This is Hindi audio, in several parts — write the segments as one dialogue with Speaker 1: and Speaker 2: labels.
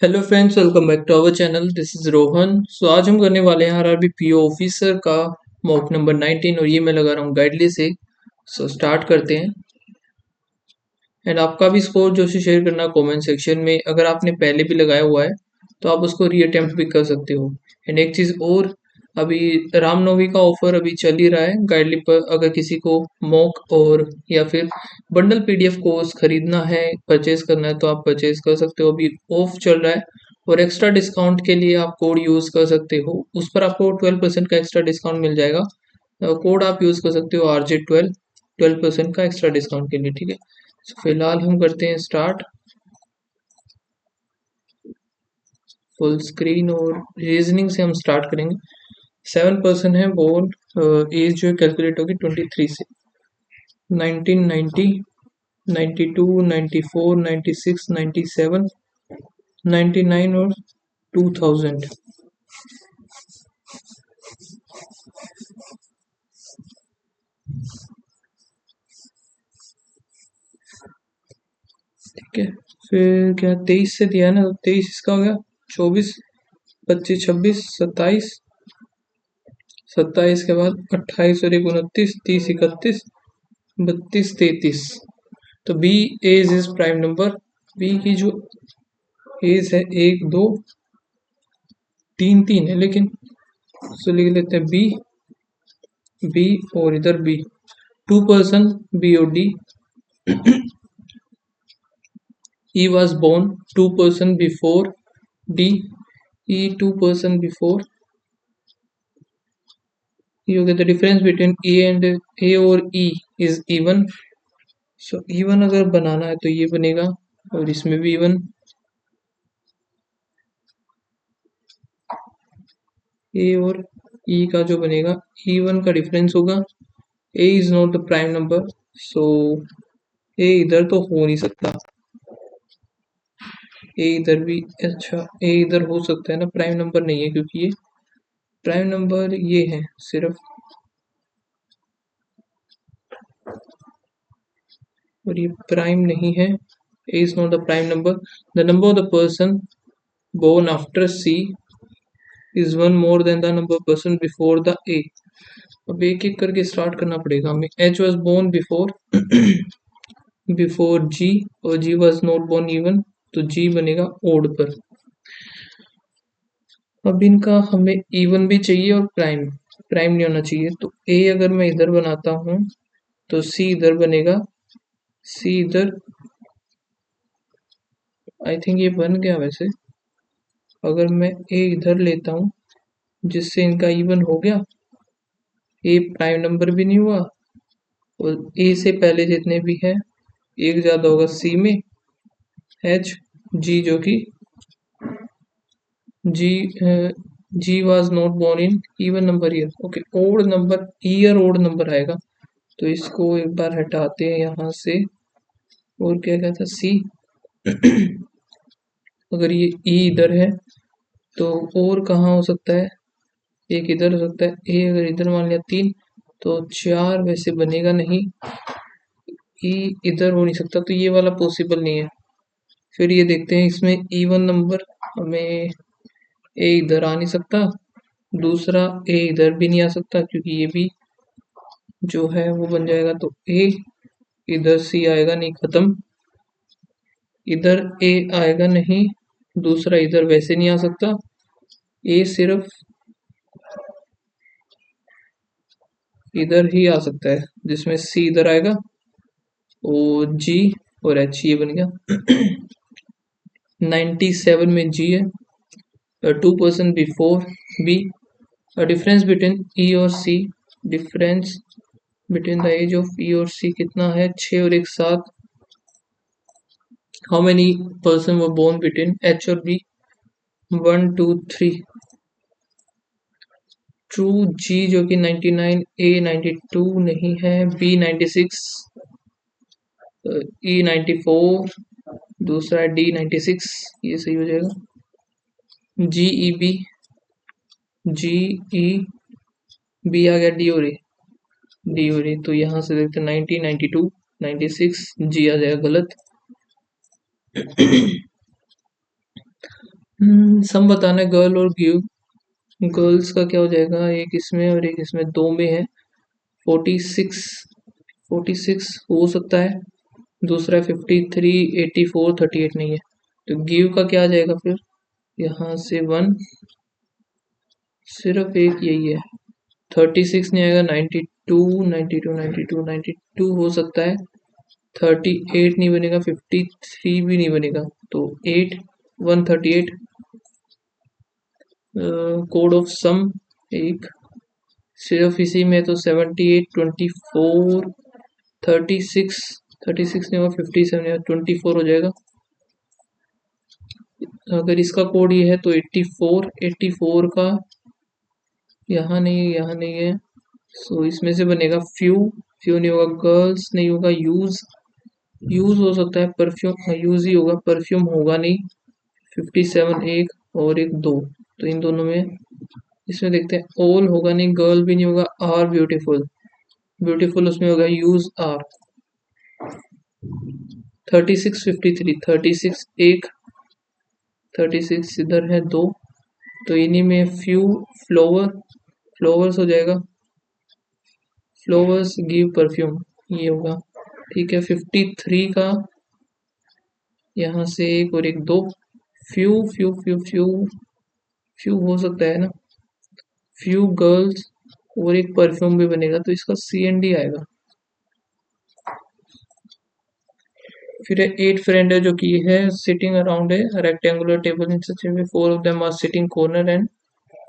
Speaker 1: Hello friends, welcome back to our channel. This is Rohan. So आज हम करने वाले हैं आरआरबी पीओ ऑफिसर का मॉक नंबर 19 और ये मैं लगा रहा हूँ गाइडली से। सो स्टार्ट करते हैं। एंड आपका भी स्कोर जो है शेयर करना कमेंट सेक्शन में। अगर आपने पहले भी लगाया हुआ है तो आप उसको रीअटेम्प्ट भी कर सकते हो। एंड एक चीज़ और, अभी रामनवमी का ऑफर अभी चल ही रहा है गाइडली पर। अगर किसी को मॉक और या फिर बंडल पीडीएफ कोर्स खरीदना है, परचेज करना है तो आप परचेज कर सकते हो। अभी ऑफ चल रहा है और एक्स्ट्रा डिस्काउंट के लिए आप कोड यूज़ कर सकते हो। उस पर आपको 12% का एक्स्ट्रा डिस्काउंट मिल जाएगा। कोड आप यूज़ कर सकते हो RJ12, 12% का एक्स्ट्रा डिस्काउंट के लिए, ठीक है। फिलहाल हम करते हैं स्टार्ट फुल स्क्रीन और रीजनिंग से हम स्टार्ट करेंगे। 7% है बोर्ड। एज जो है कैलकुलेट होगी 23 से। 1990, 92, 94, 96, 97, 99 और 2000। ठीक है, फिर क्या 23 से दिया है ना, तो 23 इसका हो गया। 24, 25, 26, 27, 27 के बाद 28 और 29, 30, 31, 32, 33। तो B age is prime number. B की जो एज है 1, 2, 3 है, लेकिन तो लिख लेते हैं बी। बी और इधर बी, 2% बी और D. E was born 2% before D. E 2% before. You get the difference between A and A और E is even. So even अगर बनाना है तो ये बनेगा और इसमें भी even। A और E का जो बनेगा even का डिफरेंस होगा। A is not the prime number, so A इधर तो हो नहीं सकता। A इधर भी, अच्छा A इधर हो सकता है ना, प्राइम नंबर नहीं है क्योंकि ये प्राइम नंबर ये है सिर्फ, और ये प्राइम नहीं है। A is not the prime number. The number of the person born after C is one more than the number of person before the A. अब एक एक करके स्टार्ट करना पड़ेगा हमें। H was born before before G और G was not born even, तो G बनेगा ओड पर। अब इनका हमें इवन भी चाहिए और प्राइम प्राइम नहीं होना चाहिए। तो A अगर मैं इधर बनाता हूँ तो C इधर बनेगा, C इधर। आई थिंक ये बन गया वैसे। अगर मैं A इधर लेता हूँ जिससे इनका इवन हो गया। ए प्राइम नंबर भी नहीं हुआ और ए से पहले जितने भी हैं एक ज़्यादा होगा सी में। एच, जी जो कि G G was not born in even number year. Okay, odd number year, odd number आएगा। तो इसको एक बार हटाते हैं यहाँ से। और क्या क्या था, सी। अगर ये ई इधर है तो और कहाँ हो सकता है, एक इधर हो सकता है। ए अगर इधर मान लिया 3 तो 4 वैसे बनेगा नहीं। ई इधर हो नहीं सकता तो ये वाला पॉसिबल नहीं है। फिर ये देखते हैं इसमें इवन नंबर, हमें ए इधर आ नहीं सकता, दूसरा ए इधर भी नहीं आ सकता क्योंकि ये भी जो है वो बन जाएगा। तो ए इधर, सी आएगा नहीं, खत्म। इधर ए आएगा नहीं, दूसरा इधर वैसे नहीं आ सकता। ए सिर्फ इधर ही आ सकता है जिसमें सी इधर आएगा और जी और एच, ये बन गया। 97 में जी है, 2% before B. Difference between E और C, difference between the age of E और सी कितना है, 6 और 1 7। How many person were born between H और बी, 1 2 3। ट्रू जी जो कि 99, ए 92 नहीं है, बी 96, ई 94, दूसरा डी 96, ये सही हो जाएगा। जी ई बी, जी ई बी आ गया डी और ए, डी और ए। तो यहाँ से देखते हैं 90, 92, 96, जी आ जाएगा गलत। सम बताना है गर्ल और गिव। गर्ल्स का क्या हो जाएगा, एक इसमें और एक इसमें, दो में है। 46, 46 हो सकता है। दूसरा 53, 84, 38 नहीं है। तो गिव का क्या आ जाएगा फिर, यहाँ से वन, सिर्फ एक यही है। 36 नहीं आएगा, 92, 92, 92, 92 हो सकता है। 38 नहीं बनेगा, 53 भी नहीं बनेगा। तो 8, 138। कोड ऑफ सम एक, सिर्फ इसी में तो 78, 24, 36, 36 नहीं होगा, 57 या 24 हो जाएगा। अगर इसका कोड ये है तो 84, 84 का यहाँ नहीं है, यहाँ नहीं है। सो इसमें से बनेगा फ्यू, फ्यू नहीं होगा, गर्ल्स नहीं होगा, यूज, यूज हो सकता है, परफ्यूम यूज ही होगा, परफ्यूम होगा नहीं। 57 एक और एक दो, तो इन दोनों में, इसमें देखते हैं। ऑल होगा नहीं, गर्ल भी नहीं होगा, आर ब्यूटीफुल, ब्यूटीफुल उसमें होगा यूज आर। 36, 53, 36 एक, 36 इधर है दो, तो इन्हीं में फ्यू, फ्लोवर, फ्लोवर्स हो जाएगा, फ्लोवर्स गिव परफ्यूम, ये होगा। ठीक है, 53 का यहाँ से एक और एक दो, few, few, few, few, few हो सकता है ना, फ्यू गर्ल्स और एक परफ्यूम भी बनेगा, तो इसका सी एन डी आएगा। फिर एट फ्रेंड है जो कि है सिटिंग अराउंड है rectangular table in such way, four of them are sitting corner and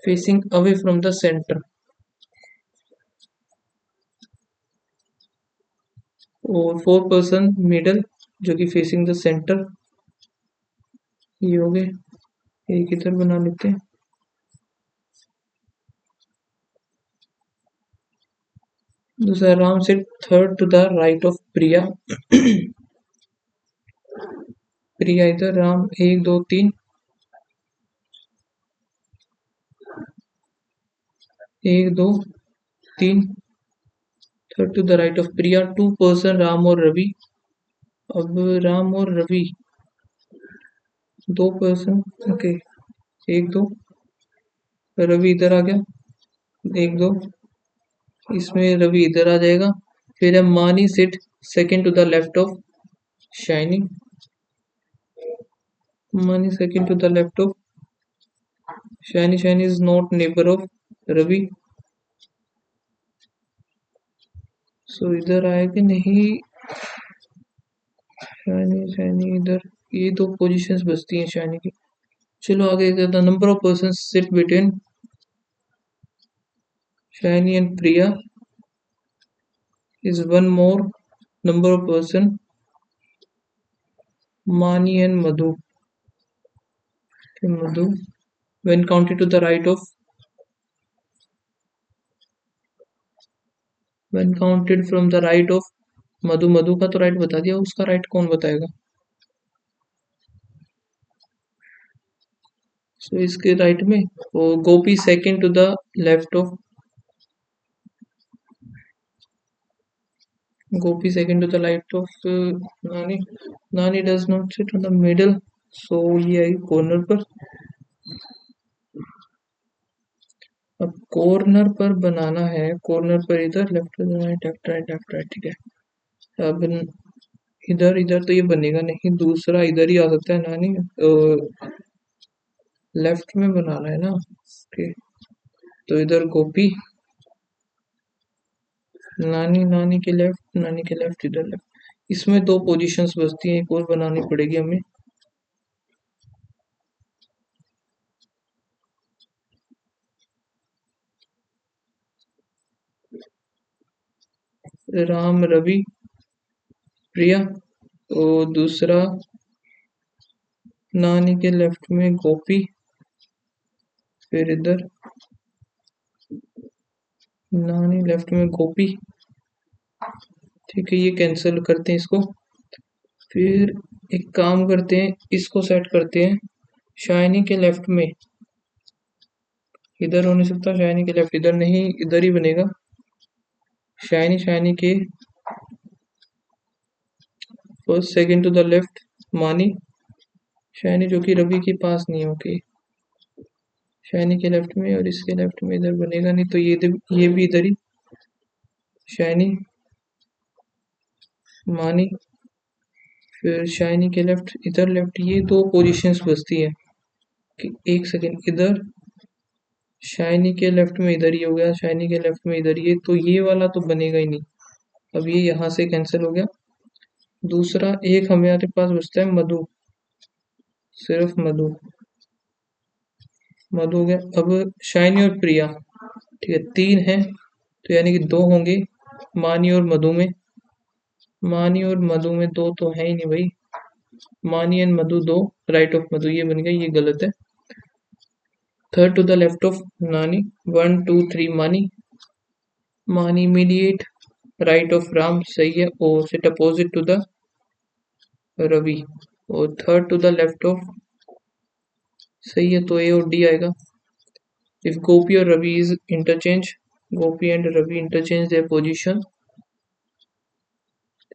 Speaker 1: facing away from the centre. और फोर पर्सन मिडल जो कि फेसिंग द सेंटर, ये हो गए। एक इधर बना लेते हैं। दूसरा, Ram sit third to the right of Priya. Priya इधर, राम एक दो तीन, एक दो तीन, third to the right of Priya, two person Ram और रवि। अब राम और रवि दो पर्सन, ओके, एक दो, रवि इधर आ गया, एक दो, इसमें रवि इधर आ जाएगा। फिर है Mani sit second to the left of Shiny, Mani second to the left of Shiny, Shiny is not neighbour of Ravi. So इधर आया कि नहीं, शाइनी शाइनी इधर, ये दो पोजीशंस बचती हैं शाइनी की। चलो आगे, the number of person sit between shiny and Priya is one more number of person Mani and Madhu. Okay, Madhu, when counted to the right of, when counted from the right of मधु, मधु का तो राइट बता दिया, उसका राइट कौन बताएगा। सो इसके राइट में, और Gopi second to the left of, Gopi second to the left of Nani, Nani does not sit on the middle, so ये आई कॉर्नर पर। अब कॉर्नर पर बनाना है, कॉर्नर पर इधर left right, left right, left right, ठीक है। अब इधर इधर तो ये बनेगा नहीं, दूसरा इधर ही आ सकता है नानी, लेफ्ट में बनाना है ना। ओके, तो इधर गोपी, नानी, नानी के लेफ्ट, नानी के लेफ्ट, इधर लेफ्ट। इसमें दो पोजीशंस बचती हैं, एक और बनानी पड़ेगी हमें। राम, रवि, प्रिया, और दूसरा नानी के लेफ्ट में गोपी, फिर इधर नानी लेफ्ट में गोपी। ठीक है, ये कैंसिल करते हैं इसको। फिर एक काम करते हैं, इसको सेट करते हैं शाइनी के लेफ्ट में, इधर हो नहीं सकता, शाइनी के लेफ्ट इधर नहीं, इधर ही बनेगा। शाइनी, शाइनी के first second to the left Mani, Shiny जो कि रवि के पास नहीं है, ओके। शैनी के लेफ्ट में और इसके लेफ्ट में इधर बनेगा नहीं, तो ये भी इधर ही। शैनी, मानी, फिर शाइनी के लेफ्ट, इधर लेफ्ट, ये दो पोजीशंस बचती है कि एक सेकेंड, इधर शाइनी के लेफ्ट में इधर ही हो गया, शाइनी के लेफ्ट में इधर, ये तो ये वाला तो बनेगा ही नहीं। अब ये यहाँ से कैंसिल हो गया। दूसरा एक हमारे पास बचता है मधु, सिर्फ मधु, मधु हो गया। अब शाइनी और प्रिया, ठीक है, तीन है, तो यानी कि दो होंगे मानी और मधु में। मानी और मधु में दो तो है ही नहीं भाई, मानी एंड मधु दो, राइट ऑफ मधु, ये बन गया, ये गलत है। Third to the left of Nani, 1 2 3 मानी, मानी इमीडिएट राइट ऑफ राम, सही है, और sit opposite to the Ravi, और third to the left of, सही है, तो ए और डी आएगा। इफ गोपी और Ravi is interchange, Gopi and Ravi interchange their position,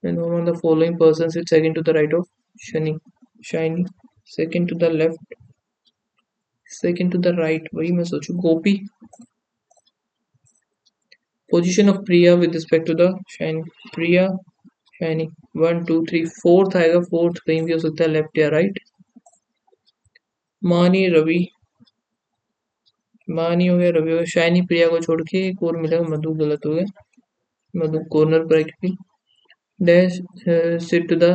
Speaker 1: then one of the following persons is second to the right of Shani, shiny, second to the left, second to the right, वही मैं सोचू, Gopi, position of Priya with respect to the Shiny, Priya, Shiny, 1 2 3, fourth आएगा, फोर्थ कहीं भी हो सकता है, लेफ्ट या राइट। मानी रवि, मानी हो गया, रवि हो गया, शाइनी प्रिया को छोड़ के एक और मिलेगा, मधु, गलत हो गया, मधु कॉर्नर पर है क्योंकि। Dash sit to the,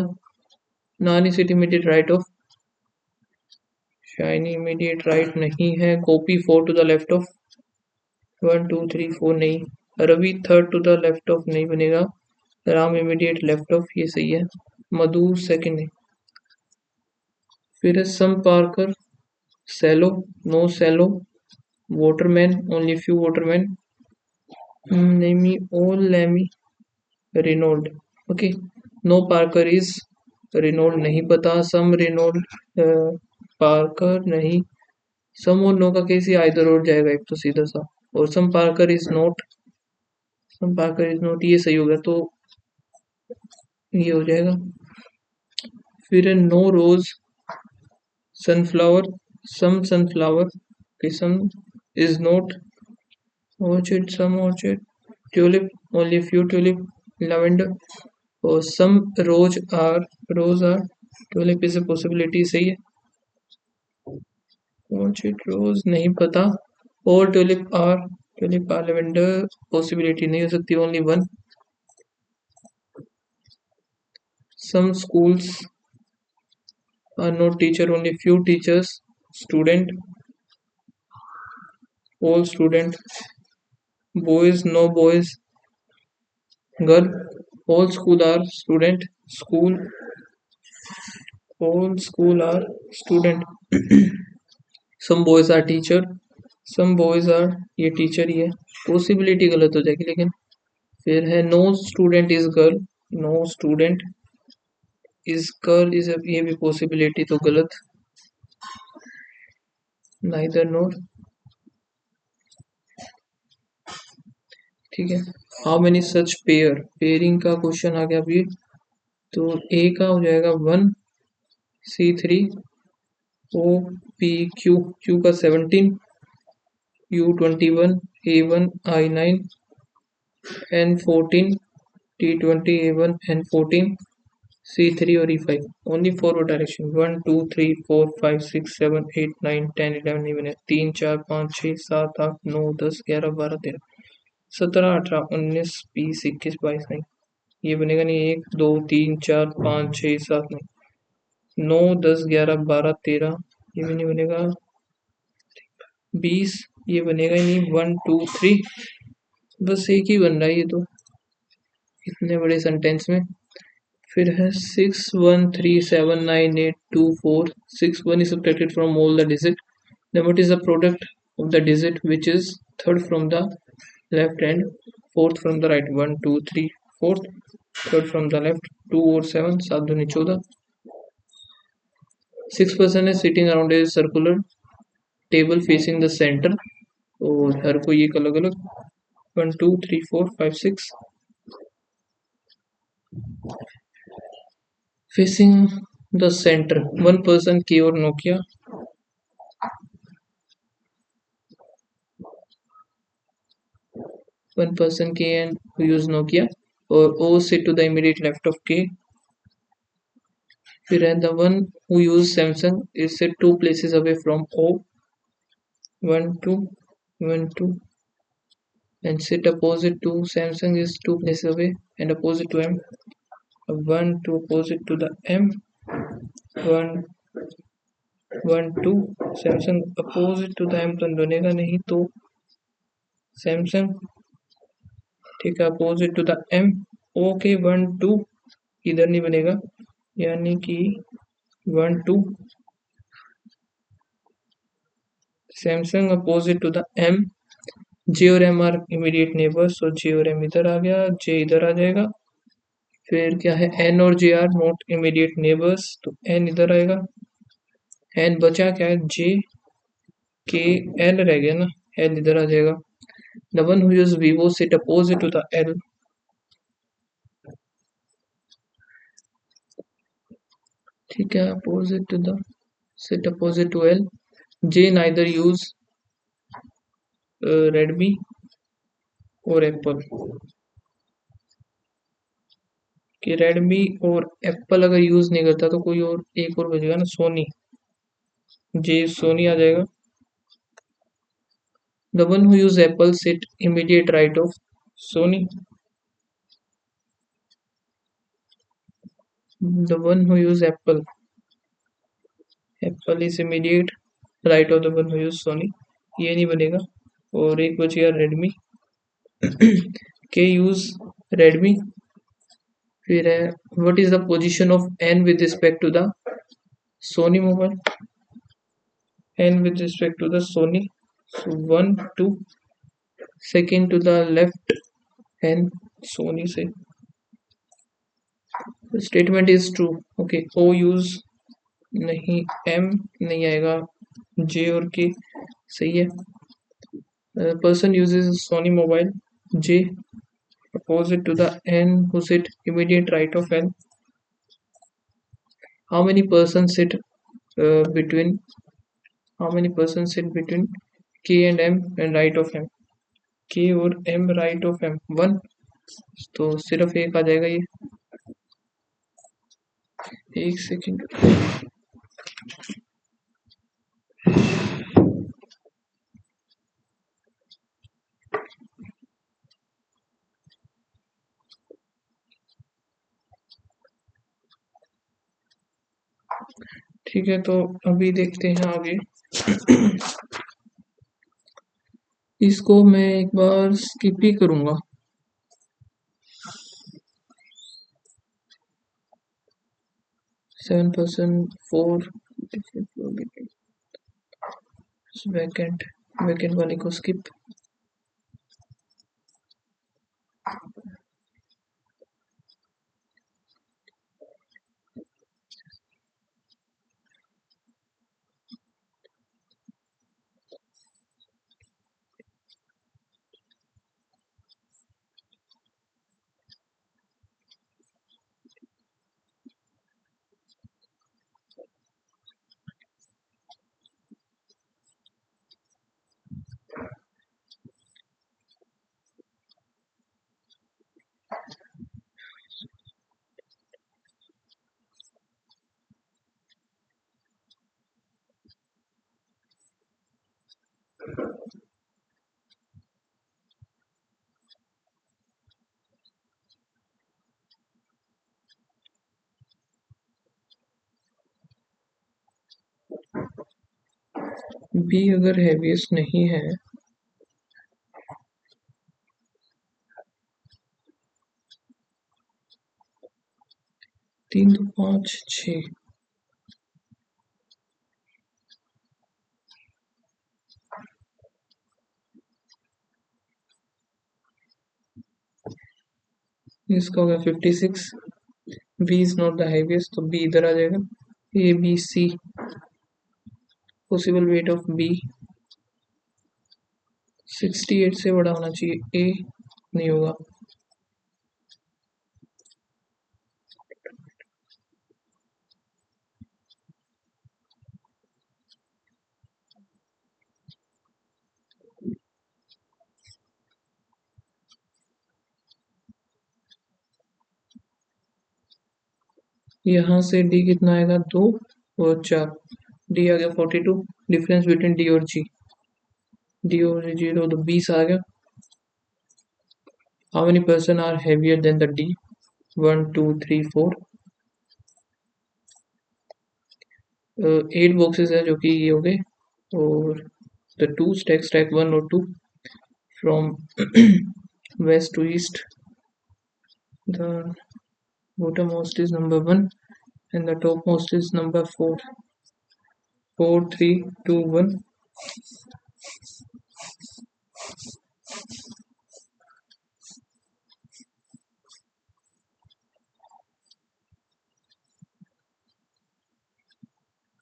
Speaker 1: Nani sit immediate right of Shiny, immediate right नहीं है। Gopi 4 to the left of, 1 2 3 4 नहीं। Ravi third to the left of नहीं बनेगा। राम इमीडिएट लेफ्ट ऑफ, ये सही है। मधु सेकंड है। फिर है सम Parker, cello, no cello, waterman, only few waterman, name all Lemmy, Renault, okay, no Parker is Renault नहीं पता, सम Renault पार्कर नहीं, सम और नो का कैसे आइदर और जाएगा एक तो सीधा सा, और some parker is not, some parker is not, ये सही हो गया, तो ये हो जाएगा। फिर है no rose sunflower, some sunflower, some is not orchid, some orchid, tulip, only few tulip, lavender, और some rose are, tulip is a possibility, सही है, orchid rose नहीं पता, और tulip are lavender, possibility नहीं हो सकती, only one। some schools are not teacher, only few teachers, student, all student, boys, no boys, girl, all school are student, school, all school are student। Some boys are teacher, some boys are, ये टीचर ही है, पॉसिबिलिटी गलत हो जाएगी लेकिन। फिर है no student is girl, no student is girl, is, ये भी पॉसिबिलिटी तो गलत, नाइदर नोर, ठीक है। How many such pair, pairing का क्वेश्चन आ गया अभी, तो ए का हो जाएगा 1 C3 OPQ, क्यू का 17, U21 A1 I9 N14 T20 A1 N14 C3 और E5, ओनली फॉरवर्ड डायरेक्शन, 1 2 3 4 5 6 7 8 9 10 11 नहीं बने, 3 4 5 6 7 8 9 10 11 12 13 17 18 19 20 21 22 नहीं, ये बनेगा नहीं, 1 2 3 4 5 6 7 नहीं, 9 10 11 12 13, ये भी नहीं बनेगा, 20, ये बनेगा ही नहीं, 1 2 3, बस एक ही बन रहा है ये तो इतने बड़े सेंटेंस में। फिर है 6 1 3 7 9 8 2 4, 6 1 is subtracted from all the digit, then what is the product of the digit which is third from the left and fourth from the right, 1 2 3 fourth, third from the left, 2 और 7, 7 दूनी 14, 6 person is sitting around a circular table facing the center, और हर कोई एक अलग अलग, 1 2 3 4 5 6 facing the center. One person K or Nokia. One person K and who use Nokia. Or O sit to the immediate left of K. फिर the one who use Samsung is sit two places away from O. 1 2 1 2 and sit opposite to Samsung is two places away and opposite to M. 1 2 opposite to the M. 1 1 2 Samsung opposite to the M तो बनेगा नहीं तो Samsung ठीक है opposite to the M. Okay 1 2 इधर नहीं बनेगा यानी कि 1 2 Samsung opposite to the M. J और M are immediate neighbour so J और M इधर आ गया J इधर आ जाएगा फिर क्या है N और J are not immediate neighbours तो N इधर आएगा N बचा क्या है J K L रह गया ना L इधर आ जाएगा the one who use Vivo sit opposite to the L ठीक है opposite to the sit opposite to L. J neither use Redmi और एप्पल कि रेडमी और एप्पल अगर यूज नहीं करता तो कोई और एक और बचेगा ना सोनी जे सोनी आ जाएगा the one who use Apple sit immediate right of Sony the one who use Apple Apple is immediate right of the one who use Sony ये नहीं बनेगा और एक बचेगा रेडमी के यूज रेडमी फिर है what is the position of N with respect to the Sony mobile N with respect to the Sony so 1 2 second to the left and Sony से statement is true okay O use नहीं M नहीं आएगा J और K सही है person uses Sony mobile J opposite to the N who sit immediate right of N how many persons sit between how many persons sit between K and M and right of M K और M right of M 1 तो सिर्फ एक आ जाएगा ये एक सेकेंड ठीक है तो अभी देखते हैं आगे इसको मैं एक बार स्किप ही करूंगा 7% 4 वैकेंट वैकेंट वाले को स्किप बी अगर हैवीएस्ट नहीं है तीन दो पाँच छ इसका हो गया 56 B is not the heaviest तो बी इधर आ जाएगा A B C possible weight of B 68 से बड़ा होना चाहिए ए नहीं होगा यहाँ से डी कितना आएगा 2 और 4, डी आ गया 42। डिफरेंस बिटवीन डी और जी, डी और जीरो तो 20 आ गया। How many person are heavier than the D, 1 2 3 4। 8 boxes है जो कि ये हो गए, और द टू स्टैक 1 और 2 from west to east. The bottommost is number 1 and the topmost is number 4. 4 3 2 1.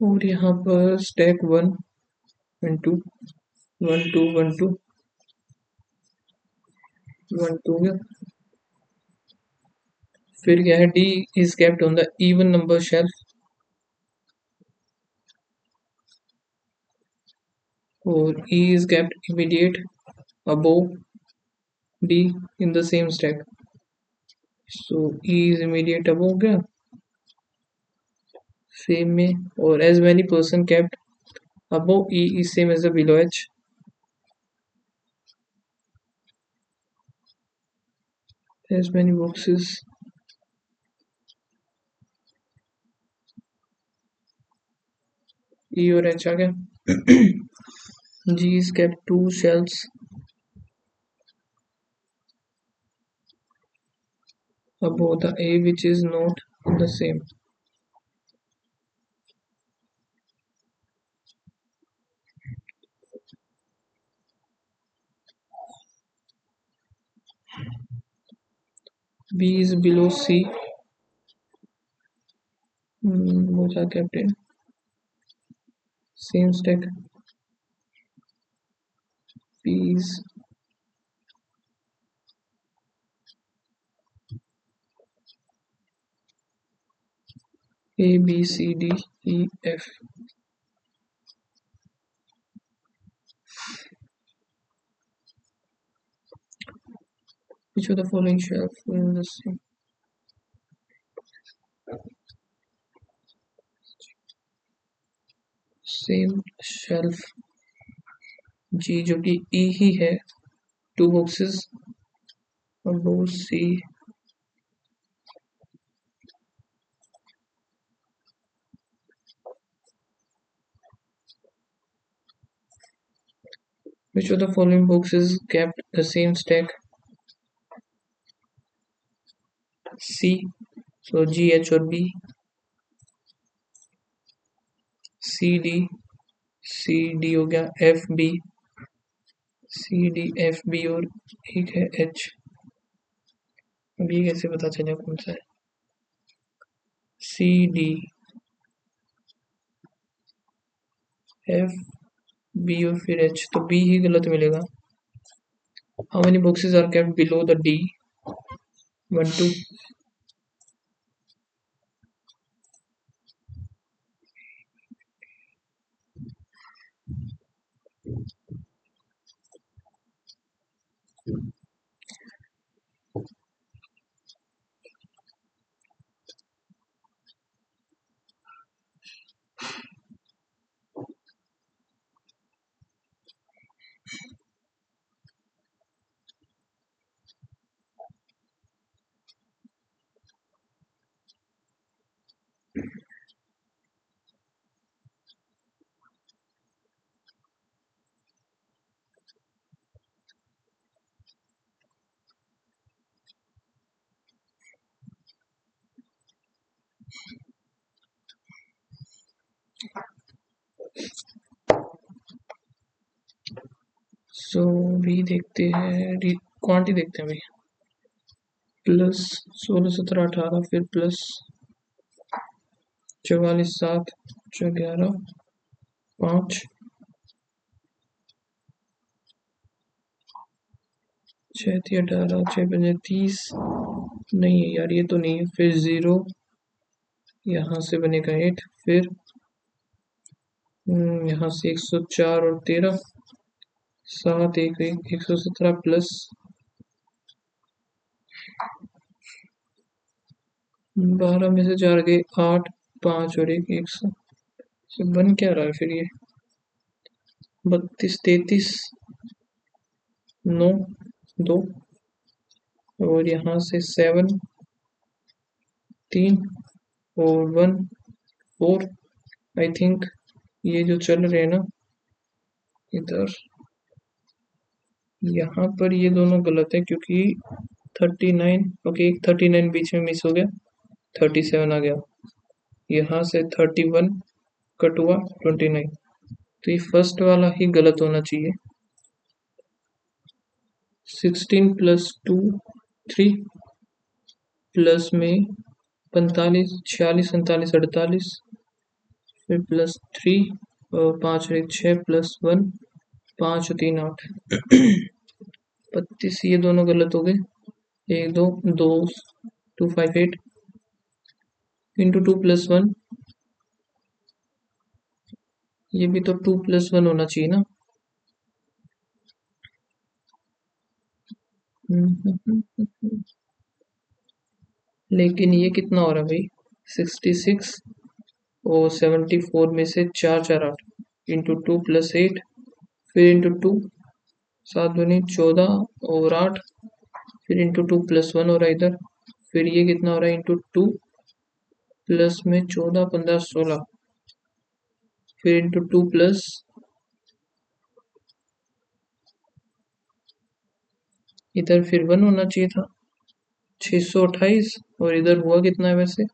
Speaker 1: और यहाँ पर स्टैक 1 एंड 2, 1 2 1 2 1 2 गया। फिर क्या है, D is kept on the even number shelf, और E is kept immediate above D in the same stack. So E is immediate above हो गया same में, और as many person kept above E is same as the below H. As many boxes E और H आ गया। G is kept 2 shelves above the A which is not in the same. B is below C, both are kept in same stack. B is A B C D E F. Which of the following shelf is the same shelf? G जो कि E ही है, 2 boxes above C. Which of the following boxes kept the same stack? C. So G, H और B. C D, C D हो गया, F B, C D F B, और एक है H। B कैसे पता चलेगा कौन सा है? C D F B और फिर H, तो B ही गलत मिलेगा। How many boxes are kept below the D? 1 2। सो भी देखते हैं, क्वांटिटी देखते हैं भाई। प्लस 16 17 18, फिर प्लस 44 7 11 5 6 18 6 5 30। नहीं है यार, ये तो नहीं है। फिर 0, यहाँ से बनेगा 8, फिर यहाँ से 104 और 13 7 1 1 117 प्लस 12 में से 4 गए 8, 5 और 100। बन क्या रहा है फिर ये? 32, 33, 9, 2 और यहाँ से 7, 3 और 1, 4। आई थिंक ये जो चल रहे हैं ना इधर, यहाँ पर ये दोनों गलत है क्योंकि 39, ओके, एक 39 बीच में मिस हो गया, 37 आ गया। यहाँ से 31 कट हुआ, 29। तो ये फर्स्ट वाला ही गलत होना चाहिए। 16 + 2 3 प्लस में 45, 46, 47, 48, फिर +3 और 5 और 1 6 +1 5 और 3 8। 32, ये दोनों गलत हो गए। 1 2 2 2 5 8 इंटू 2 + 1, ये भी तो 2 + 1 होना चाहिए ना। लेकिन ये कितना हो रहा है भाई? 66 और 74 में से 4 4 8 इंटू 2 + 8 फिर इंटू 2, 7 दूनी 14 और 8 फिर इंटू 2 + 1 हो रहा है इधर। फिर ये कितना हो रहा है? इंटू 2 प्लस में 14 15 16 फिर इंटू 2 प्लस इधर फिर 1 होना चाहिए था। 628 और इधर हुआ कितना है वैसे?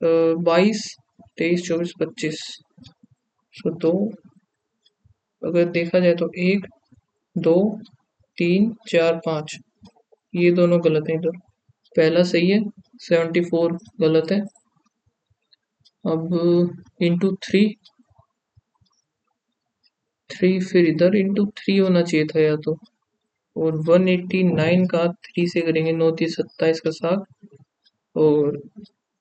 Speaker 1: 22 23 24 25। सो दो, अगर देखा जाए तो 1 2 3 4 5, ये दोनों गलत है इधर। पहला सही है, 74 गलत है। अब इंटू 3 3 फिर इधर इंटू 3 होना चाहिए था या तो। और 189 का 3 से करेंगे, 9 3 27 का 7 और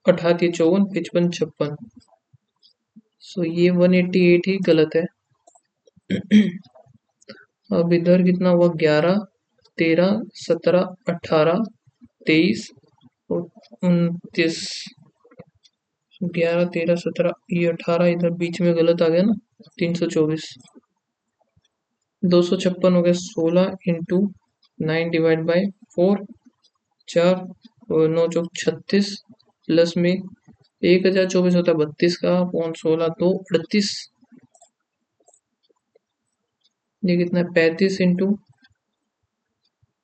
Speaker 1: 88 54 55 56। सो ये 188 ही गलत है। अब इधर कितना हुआ? 11 13 17 18 23 और 29। 11 13 17, ये 18 इधर बीच में गलत आ गया ना। 324, 256 हो गया। 16 इंटू 9 डिवाइड बाई 4 4 और 9 चौक 36 प्लस में 1024 होता है 32 का पौन 16 तो 38। ये कितना है? 35 इंटू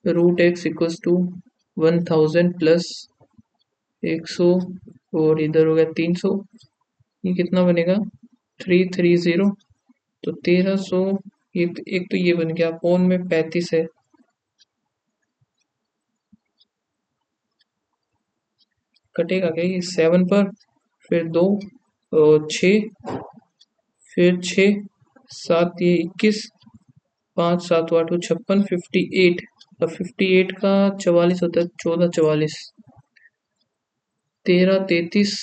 Speaker 1: √x = 1000 प्लस 100 और इधर हो गया 300। ये कितना बनेगा? 330। तो 1300। एक तो ये बन गया, पौन में 35 है, कटेगा क्या ये? 7 पर फिर 2 और 6 फिर 6 7 ये 21 5 7 8 56 58। अब 58 का 44 होता है, 14 44 13 33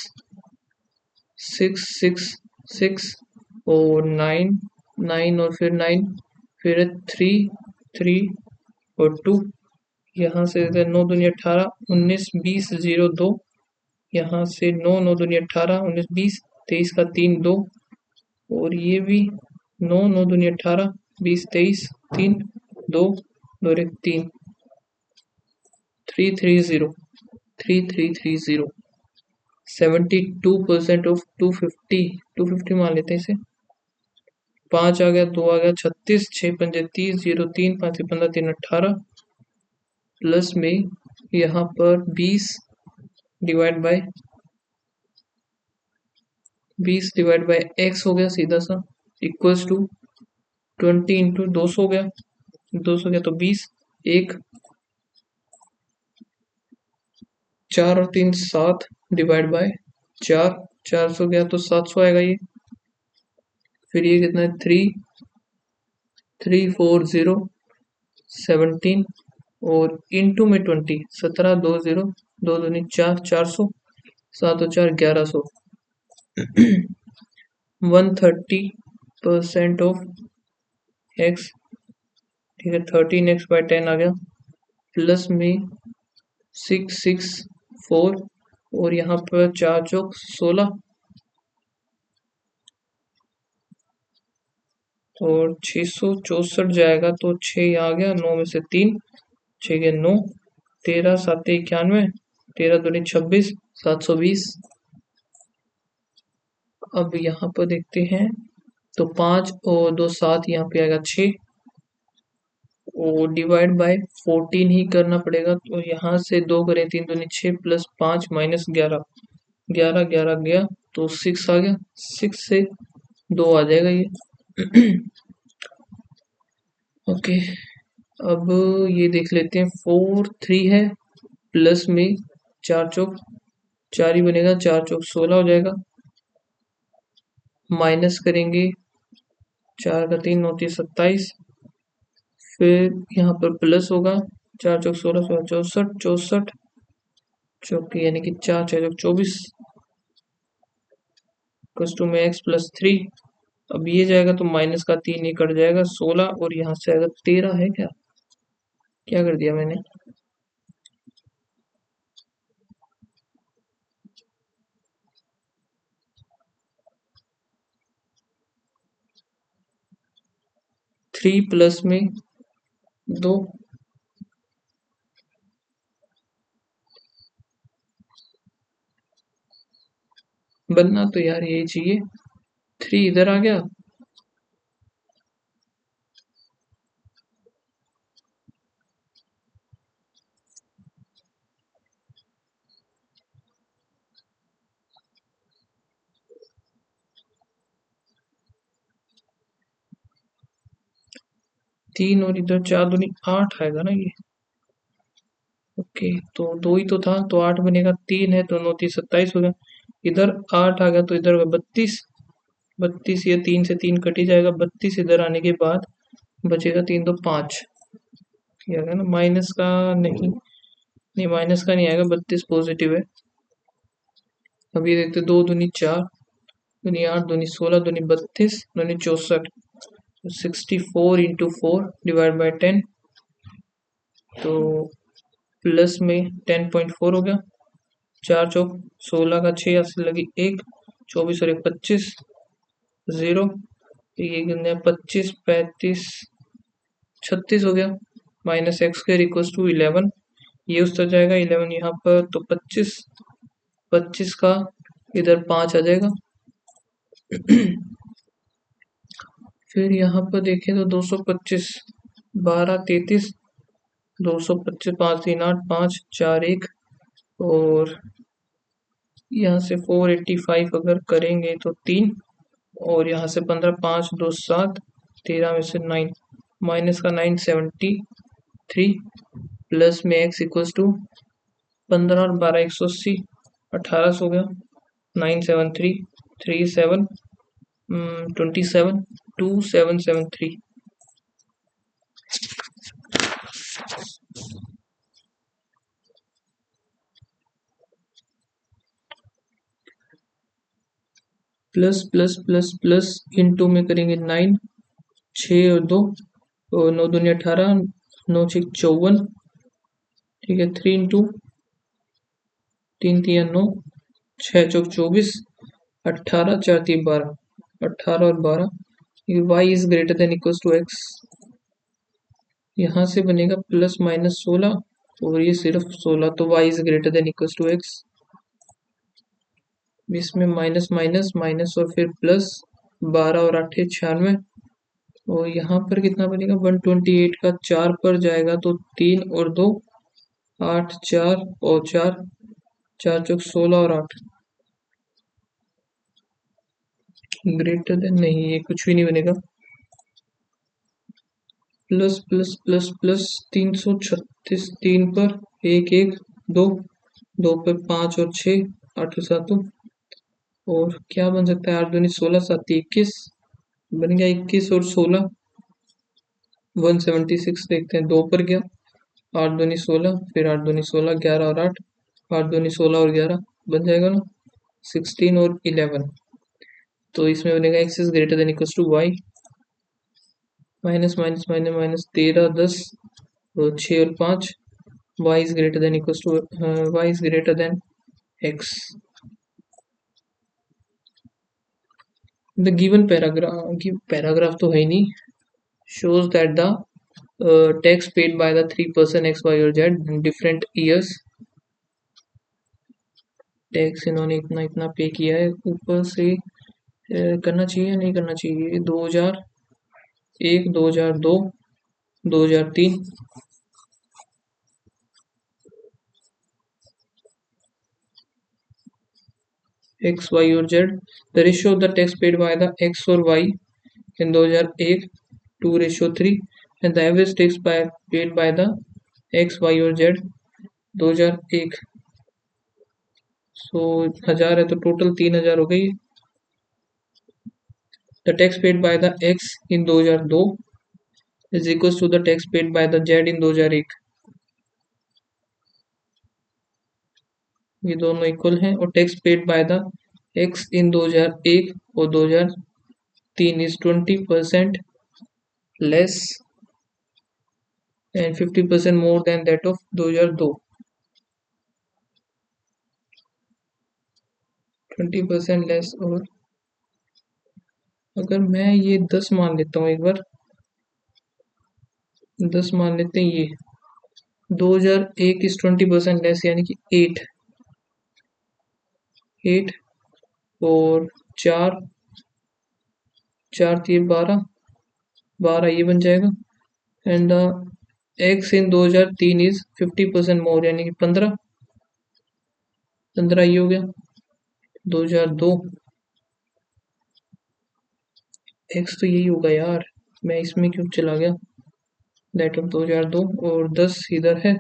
Speaker 1: 6 6 6 और 9 9 और फिर 9 फिर 3 3 और 2। यहाँ से 9 दूनी 18 19 20 0 2। यहाँ से 9 9 दूनी 18 19 20 23 का 3 2 और ये भी 9 9 दूनी 18 20 23 3 2 2 और 1 3। 330 3330। 72% ऑफ 250, 250 मान लेते हैं इसे। 5 आ गया, 2 आ गया 36 6 पंजे 30 0 3 5 15 3 18 प्लस में यहाँ पर 20 डिवाइड बाय 20 / x हो गया सीधा सा, इक्वल्स टू 20 इंटू 200 हो गया। 200 गया तो 20 1 4 और 3 7 डिवाइड बाय 4 400 गया तो 700 आएगा ये। फिर ये कितना है? 3 3 4 0 17 और इंटू में 20 17 2 0 2 दूनी 4 400 7 और 4 1100। 130% ऑफ x, ठीक है, 13x/10 आ गया प्लस में 6 6 4 और यहाँ पर 4 चौक 16 और 664 जाएगा तो 6 आ गया, 9 में से 3, 6 के 9, 13 7 91, 13 दूनी 26, 720। अब यहाँ पर देखते हैं तो 5 और 2 7, यहाँ पे आएगा 6 और डिवाइड बाय 14 ही करना पड़ेगा। तो यहाँ से 2 करें, 3 दूनी 6 प्लस 5 माइनस 11, 11 11 गया तो 6 आ गया, 6 से 2 आ जाएगा ये। ओके, अब ये देख लेते हैं 4 3 है, प्लस में 4 चौक 4 ही बनेगा, 4 चौक 16 हो जाएगा, माइनस करेंगे 4 का 3 9 27, फिर यहाँ पर प्लस होगा, 4 चौक 16 16 64 64 चौके यानी कि 4 4 चौक 24 कस्टू में x प्लस 3। अब ये जाएगा तो माइनस का 3 ही कट जाएगा, 16 और यहाँ से आएगा 13 है क्या, क्या कर दिया मैंने, 3 प्लस में 2, बनना तो यार यही चाहिए, 3 इधर आ गया, तीन और इधर 4 दूनी 8 आएगा ना ये। ओके, तो 2 ही तो था तो 8 बनेगा, 3 है तो 9 3 27 हो गया, इधर 8 आ गया तो इधर होगा 32, 32 ये 3 से 3 कट ही जाएगा, 32 इधर आने के बाद बचेगा 3 तो 5, ये आ गया ना, माइनस का नहीं, नहीं माइनस का नहीं आएगा, 32 पॉजिटिव है। अब ये देखते 2 दूनी 4 दूनी 8 दूनी 16 दूनी 32 दूनी 64, 64 इंटू 4 डिवाइड बाई 10, तो प्लस में 10.4 हो गया, 4 चौक 16 का 6 अस्सी लगी 1, 24 और 1 25, 0, ये कितने 25 35 36 हो गया, minus x square equals to 11, ये उस तरह जाएगा 11 यहाँ पर तो 25, 25 का इधर 5 आ जाएगा। फिर यहाँ पर देखें तो 225 12 33, 225 5 3 8 5 4 1, और यहाँ से 485 अगर करेंगे तो 3, और यहाँ से 15 5 2 7, 13 में से 9, माइनस का 973 प्लस में x इक्वल्स टू 15 और 12 180, 1800 हो गया, 973 37 27 2773। Plus plus plus plus into में करेंगे 9, 6 और 2, और 9 दूनी 18, 9 6 54, ठीक है, 3 इंटू 3 3 9, 6 चौक 24, 18 4 3 12, 18 और 12, y is greater than equals to x, यहाँ से बनेगा प्लस माइनस 16 और ये सिर्फ 16, तो y is greater than equals to x, इसमें माइनस माइनस माइनस और फिर प्लस, 12 और 8 96, और यहाँ पर कितना बनेगा 128 का 4 पर जाएगा तो 3 और 2 8 4 और 4, 4 चौक 16 और 8, ग्रेटर देन नहीं, ये कुछ भी नहीं बनेगा, प्लस प्लस प्लस प्लस 336, 3 पर 1 1 2, 2 पर 5 और 6, 8 7, और क्या बन सकता है 8 दूनी 16 7 21, बन गया 21 और 16, 176 देखते हैं, 2 पर गया, 8 दूनी 16 फिर 8 दूनी 16 11 और 8, 8 दूनी 16 और 11 बन जाएगा ना 16 और 11, तो इसमें बनेगा x is greater than equals to y, minus minus minus minus 13 10 और 6 और 5, y is greater than equals to y is greater than x. The given paragraph तो है ही नहीं, shows that the tax paid by the three person x y और z in different years. Tax इन्होंने इतना इतना पे किया है, ऊपर से करना चाहिए या नहीं करना चाहिए? 2001, 2002, 2003, एक्स वाई और Z. The ratio of the tax paid by the X और Y in 2001 2:3 and the average tax paid by the X Y और जेड 2001. सो 1000 है तो टोटल 3000 हो गई. The tax paid by the X in 2002 is equal to the tax paid by the Z in 2001. ये दोनों इक्वल हैं और tax paid by the X in 2001 और 2003 is 20% less and 50% more than that of 2002. 20% less. और अगर मैं ये 10 मान लेता हूँ, एक बार 10 मान लेते हैं, ये 2001 इज 20% लेस यानी कि 8 और 4 4 3 12 ये बन जाएगा. एंड एक्स इन 2003 इज 50% मोर यानी कि 15 ये हो गया. 2002 एक्स तो यही होगा यार, मैं इसमें क्यों चला गया. दैट ऑफ 2002 और 10 इधर है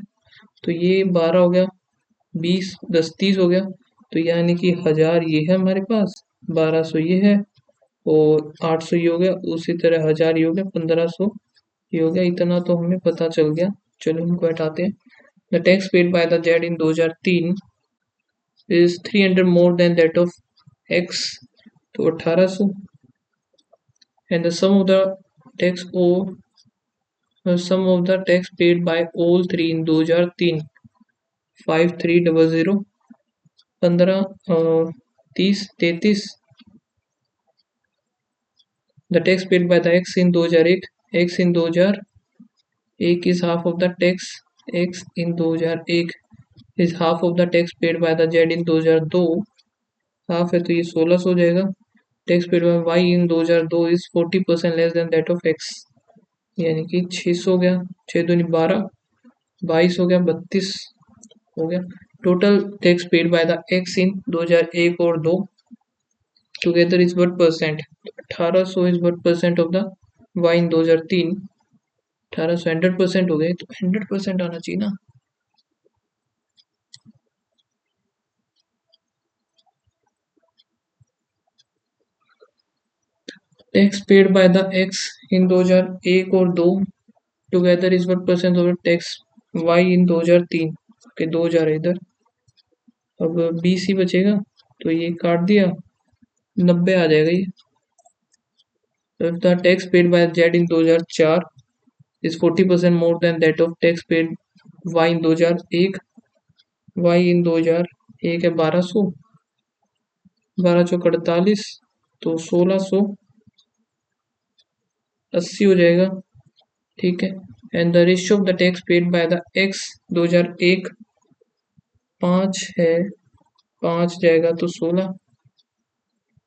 Speaker 1: तो ये 12 हो गया, 20 10 30 हो गया. तो यानी कि 1000 ये है हमारे पास, 1200 ये है और 800 ये हो गया. उसी तरह 1000 ये हो गया, 1500 ये हो गया. इतना तो हमें पता चल गया. चलो इनको हटाते हैं. The tax paid by the Z in 2003 is 300 more than that of X, तो 1800. And the sum of the tax paid by all three in 2003 5300 15 30 33. The tax paid by the X in 2001 X in 2001 is half of the tax x in 2001 is half of the tax paid by the z in 2002. Half है तो ये 1600 हो जाएगा. Tax paid by Y in 2002 is 40% less than that of X यानी कि 600 हो गया. 6 दूनी 12, 22 हो गया, 32 हो गया. Total tax paid by the X in 2001 और 2 together is what percent. 1800 is what percent of the Y in 2003. 1800 100% हो गए तो 100% आना चाहिए ना. Tax paid by the X in 2001 और 2 together is what percent of tax Y in 2003 के 2000 इधर. अब 20 ही बचेगा तो ये काट दिया, 90 आ जाएगा ये. The tax paid by Z in 2004 is 40% more than that of tax paid Y in 2001. Y in 2001 है 1200, 12 चौक 48 तो 1680 हो जाएगा. ठीक है. And the ratio of the tax paid by the x 2001 5 है, 5 जाएगा तो 16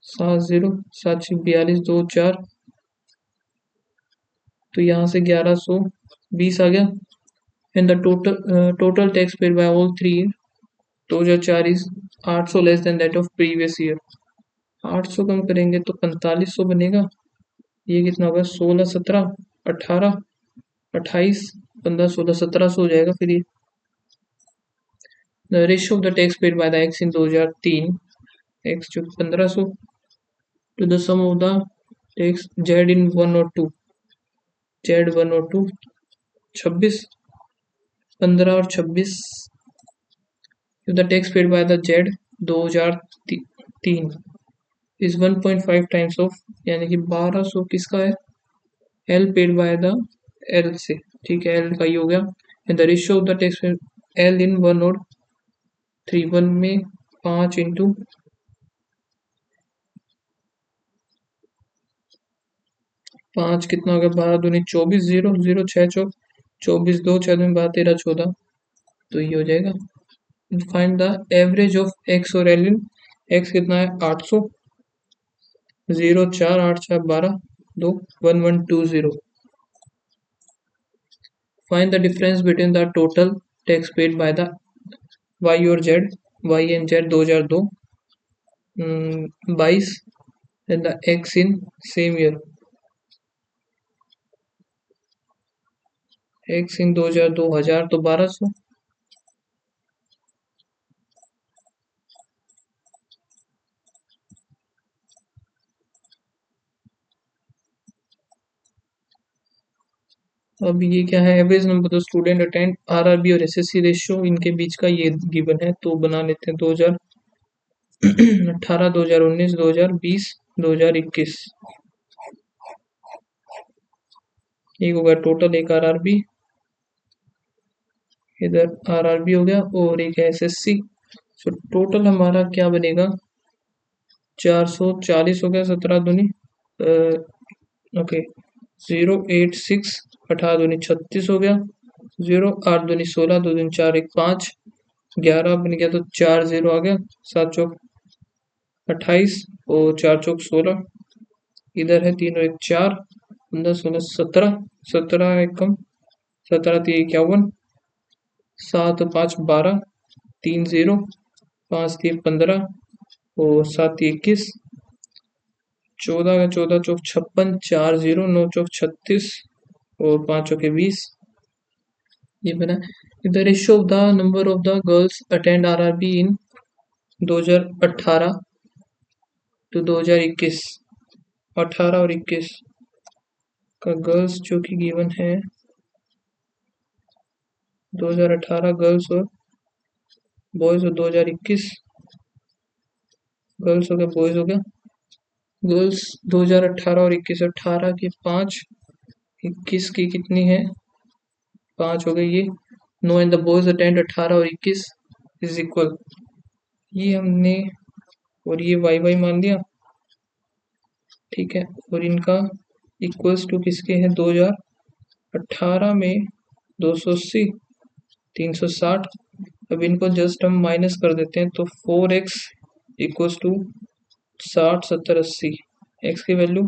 Speaker 1: 70 7 42 2 4 तो यहाँ से 1120 आ गया. And the total tax paid by all three 2004 is 800 less than that of previous year. 800 कम करेंगे तो 4500 बनेगा. ये कितना होगा? 16 17 18 28 15 16 1700 हो जाएगा. फिर ये the ratio of the tax paid by the X in 2003 X जो 1500 to the sum of the tax Z in 1 और 2 जेड 1 और 2 26 15 और 26 the tax paid by the Z 2003 is 1.5 times of यानी कि 1200 किसका है? L paid by the L से. ठीक है, एल का ही हो गया. And the ratio of the tax L in 1 और 3 1 में 5 इंटू 5 कितना हो गया, 12 दूनी 24, 0 0 6 चौक 24, 2 6 दूनी 12 13 14, तो ये हो जाएगा। Find the average of x और एल इन एक्स कितना है 800, 0 4 8 4 12 2 1 1 2 0। Find the difference between the total tax paid by the Y और Z, Y and Z 2002 22 and the X in same year, X in 2002 1000 तो 1200। अब ये क्या है, average number of student attend RRB और एसएससी रेशियो इनके बीच का ये गिवन है, तो बना लेते हैं 2018 2019 2020 2021, एक होगा टोटल, एक आरआरबी, इधर आरआरबी हो गया और एक है एसएससी। सो टोटल हमारा क्या बनेगा, 440 हो गया, 17 दूनी ओके, 086 18 दूनी 36 हो गया, 0 8 दूनी 16 2 दूनी 4 1 5 11 बन गया, तो 4 0 आ गया, 7 चौक 28 और 4 चौक 16, इधर है 3 और 1 4 15 16 17 17 एक कम 17 3 51 7 और 5 12 3 0 5 3 15 और 7 21 14 का 14 चौक 56 4 0 9 चौक 36 और 5 चौके 20, ये बना। The ratio of the number of the girls attend RRB in 2018 to 2021, 18 और 21 का गर्ल्स जो कि गिवन है 2018 गर्ल्स और बॉयज, और 2021 गर्ल्स हो गया बॉयज हो गया। गर्ल्स 2018 और 21, 18 की 5, 21 की कितनी है 5 हो गई ये, no and the boys attend 18 और 21 इज इक्वल, ये हमने और ये वाई वाई मान लिया, ठीक है, और इनका इक्वल्स टू किसके हैं 2018 में 280 360, अब इनको जस्ट हम माइनस कर देते हैं, तो 4x इक्वल्स टू 60 70 80, एक्स की वैल्यू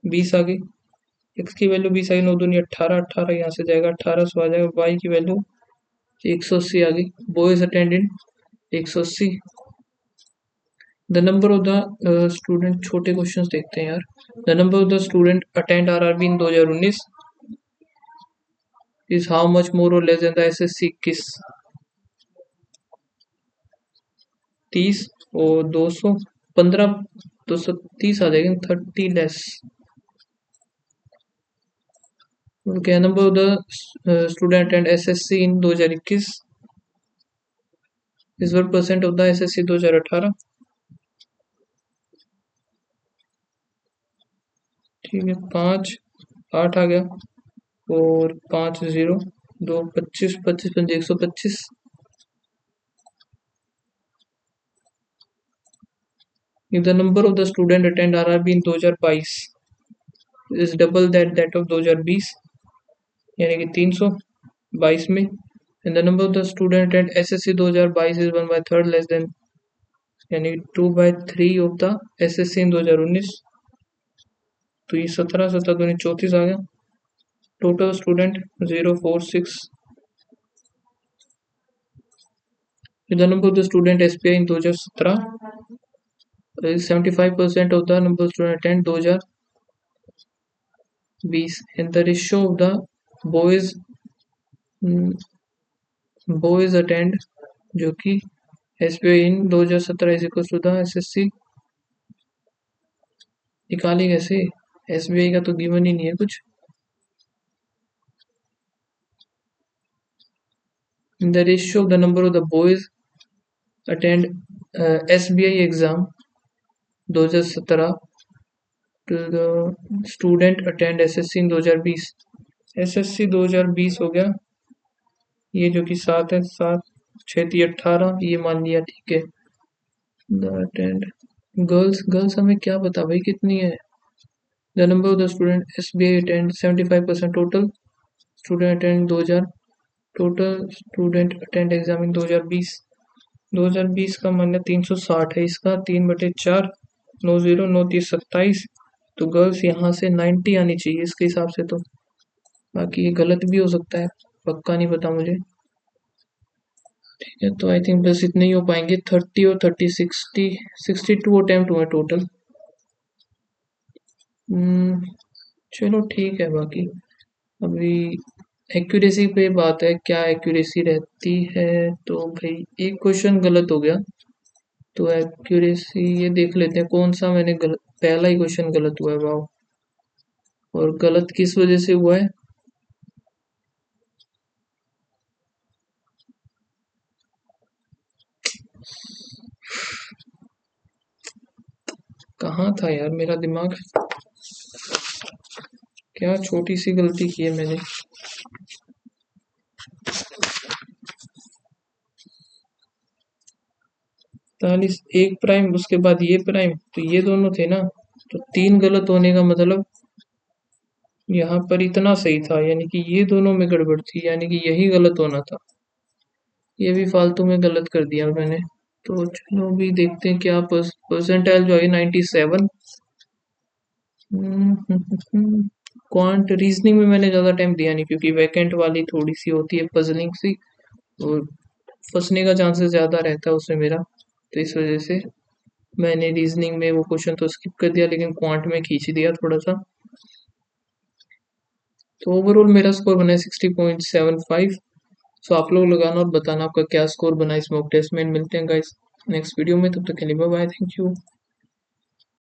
Speaker 1: 20 आ गई, एक्स की वैल्यू 20 आई, 9 दूनी 18 18 यहाँ से जाएगा 1800 आ जाएगा, वाई की वैल्यू 180 आ गई, boys attendant 180। The number of the student, छोटे क्वेश्चंस देखते हैं यार, the number of the student attend RRB in 2019 is how much more और लेस देन द एसएससी 21, 30 और 215 230 आ जाएगा, 30 लेस। क्या number of the student and assessee in 2021 is what percent of the assessee 2018, ठीक है, 5 8 आ गया और 5 0 2 25 25 5 125, if the number of the student attend RRB in 2022 is double that of 2020, यानी कि 322 में, and the number of the student attend SSC 2022 is 1/3 less than, यानी 2/3 of the SSC in 2019, तो ये 17 17 दूनी 34 आ गया, total student 046, the number of the student SPI in 2017 is 75% of the number of student attend 2020, and the ratio of the boys boys attend जो कि SPI in 2017 is equals to the SSC, निकाली कैसे, SBI का तो गिवन ही नहीं है कुछ। The ratio of the number of the boys attend SBI exam 2017 to the student attend SSC in 2020, SSC 2020 हो गया, ये जो कि 7 है 7 6 18 ये मान लिया, ठीक है। दैट एंड गर्ल्स, गर्ल्स हमें क्या पता भाई कितनी है। The number of the student SBI attend 75% total student attend 2000, total student attend exam in 2020, 2020 का मान 360 है इसका, 3/4, 9 0 9 30 27। तो गर्ल्स यहाँ से 90 आनी चाहिए इसके हिसाब से तो, बाकी ये गलत भी हो सकता है, पक्का नहीं पता मुझे। ठीक है, तो आई थिंक बस इतने ही हो पाएंगे। 30 और 30 62 अटेम्प्ट हुए टोटल। चलो ठीक है। बाकी अभी एक्यूरेसी पे बात है, क्या एक्यूरेसी रहती है। तो भाई एक क्वेश्चन गलत हो गया, तो एक्यूरेसी ये देख लेते हैं कौन सा मैंने गलत, पहला ही क्वेश्चन गलत हुआ है, वाह। और गलत किस वजह से हुआ है। कहाँ था यार मेरा दिमाग, क्या छोटी सी गलती की है मैंने। 40 एक प्राइम उसके बाद ये प्राइम, तो ये दोनों थे ना। तो 3 गलत होने का मतलब यहाँ पर इतना सही था, यानी कि ये दोनों में गड़बड़ थी, यानी कि यही गलत होना था। ये भी फालतू में गलत कर दिया मैंने। तो चलो अभी देखते हैं क्या परसेंटाइल जो है 97। क्वांट रीजनिंग में मैंने ज़्यादा टाइम दिया नहीं, क्योंकि वैकेंट वाली थोड़ी सी होती है पजलिंग सी, और फंसने का चांसेस ज़्यादा रहता है उसमें मेरा, तो इस वजह से मैंने रीजनिंग में वो क्वेश्चन तो स्किप कर दिया, लेकिन क्वांट में खींच दिया थोड़ा सा। तो ओवरऑल मेरा स्कोर बना है 60.75। सो आप लोग लगाना और बताना आपका क्या स्कोर बना इस मॉक टेस्ट में। मिलते हैं गाइस नेक्स्ट वीडियो में, तब तक के लिए बाय बाय, थैंक यू।